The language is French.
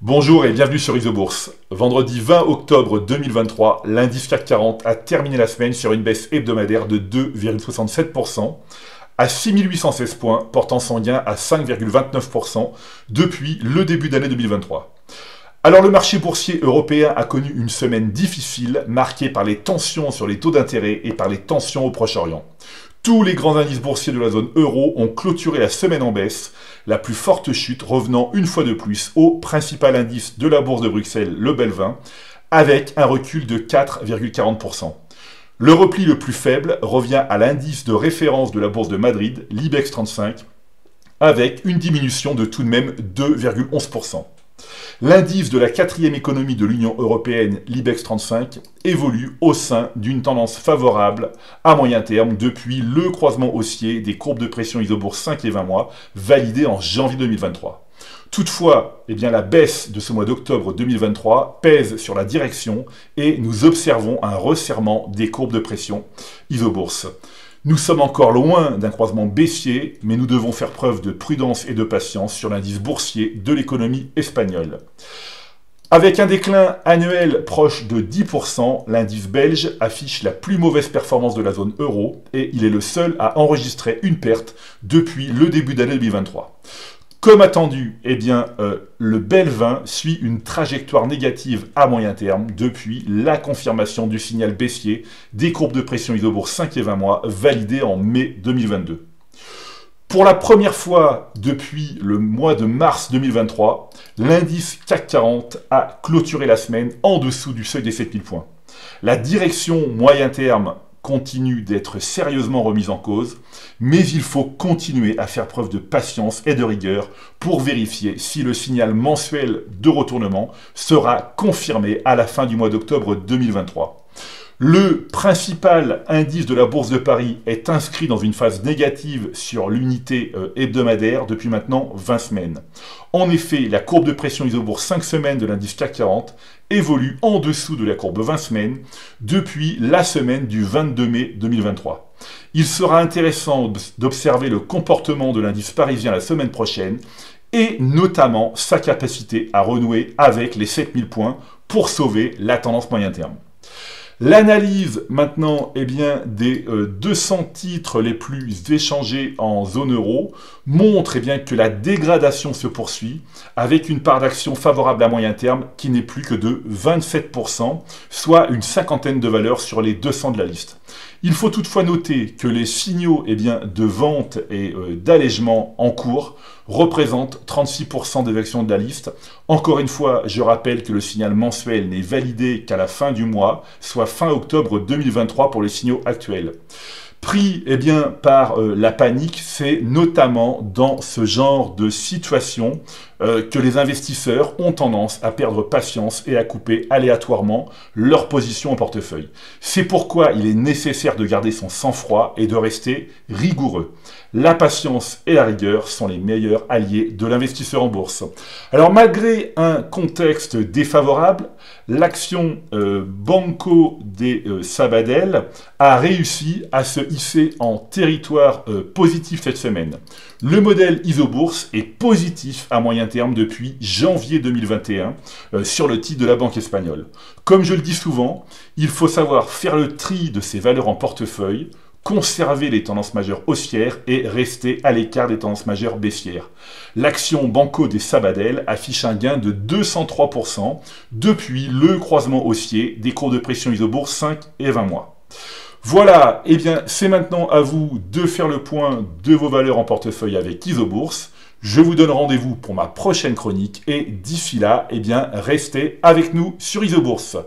Bonjour et bienvenue sur Isobourse. Vendredi 20 octobre 2023, l'indice CAC 40 a terminé la semaine sur une baisse hebdomadaire de 2,67% à 6816 points, portant son gain à 5,29% depuis le début d'année 2023. Alors le marché boursier européen a connu une semaine difficile, marquée par les tensions sur les taux d'intérêt et par les tensions au Proche-Orient. Tous les grands indices boursiers de la zone euro ont clôturé la semaine en baisse, la plus forte chute revenant une fois de plus au principal indice de la bourse de Bruxelles, le BEL 20, avec un recul de 4,40%. Le repli le plus faible revient à l'indice de référence de la bourse de Madrid, l'IBEX 35, avec une diminution de tout de même 2,11%. L'indice de la quatrième économie de l'Union européenne, l'IBEX 35, évolue au sein d'une tendance favorable à moyen terme depuis le croisement haussier des courbes de pression Isobourse 5 et 20 mois validées en janvier 2023. Toutefois, la baisse de ce mois d'octobre 2023 pèse sur la direction et nous observons un resserrement des courbes de pression Isobourse. Nous sommes encore loin d'un croisement baissier, mais nous devons faire preuve de prudence et de patience sur l'indice boursier de l'économie espagnole. Avec un déclin annuel proche de 10%, l'indice belge affiche la plus mauvaise performance de la zone euro et il est le seul à enregistrer une perte depuis le début d'année 2023. Comme attendu, le BEL 20 suit une trajectoire négative à moyen terme depuis la confirmation du signal baissier des courbes de pression Isobourse 5 et 20 mois validées en mai 2022. Pour la première fois depuis le mois de mars 2023, l'indice CAC 40 a clôturé la semaine en dessous du seuil des 7000 points. La direction moyen terme continue d'être sérieusement remise en cause, mais il faut continuer à faire preuve de patience et de rigueur pour vérifier si le signal mensuel de retournement sera confirmé à la fin du mois d'octobre 2023. Le principal indice de la Bourse de Paris est inscrit dans une phase négative sur l'unité hebdomadaire depuis maintenant 20 semaines. En effet, la courbe de pression Isobourse 5 semaines de l'indice CAC 40 évolue en dessous de la courbe 20 semaines depuis la semaine du 22 mai 2023. Il sera intéressant d'observer le comportement de l'indice parisien la semaine prochaine et notamment sa capacité à renouer avec les 7000 points pour sauver la tendance moyen terme. L'analyse maintenant des 200 titres les plus échangés en zone euro montre que la dégradation se poursuit avec une part d'action favorable à moyen terme qui n'est plus que de 27%, soit une cinquantaine de valeurs sur les 200 de la liste. Il faut toutefois noter que les signaux de vente et d'allègement en cours représentent 36% des actions de la liste. Encore une fois, je rappelle que le signal mensuel n'est validé qu'à la fin du mois, soit fin octobre 2023 pour les signaux actuels. Pris par la panique, c'est notamment dans ce genre de situation que les investisseurs ont tendance à perdre patience et à couper aléatoirement leur position en portefeuille. C'est pourquoi il est nécessaire de garder son sang-froid et de rester rigoureux. La patience et la rigueur sont les meilleurs alliés de l'investisseur en bourse. Alors malgré un contexte défavorable, l'action Banco de Sabadell a réussi à se hisser en territoire positif cette semaine. Le modèle Isobourse est positif à moyen terme depuis janvier 2021 sur le titre de la banque espagnole. Comme je le dis souvent, il faut savoir faire le tri de ses valeurs en portefeuille, conserver les tendances majeures haussières et rester à l'écart des tendances majeures baissières. L'action Banco de Sabadell affiche un gain de 203% depuis le croisement haussier des cours de pression Isobourse 5 et 20 mois. Voilà, c'est maintenant à vous de faire le point de vos valeurs en portefeuille avec Isobourse. Je vous donne rendez-vous pour ma prochaine chronique et d'ici là, restez avec nous sur Isobourse.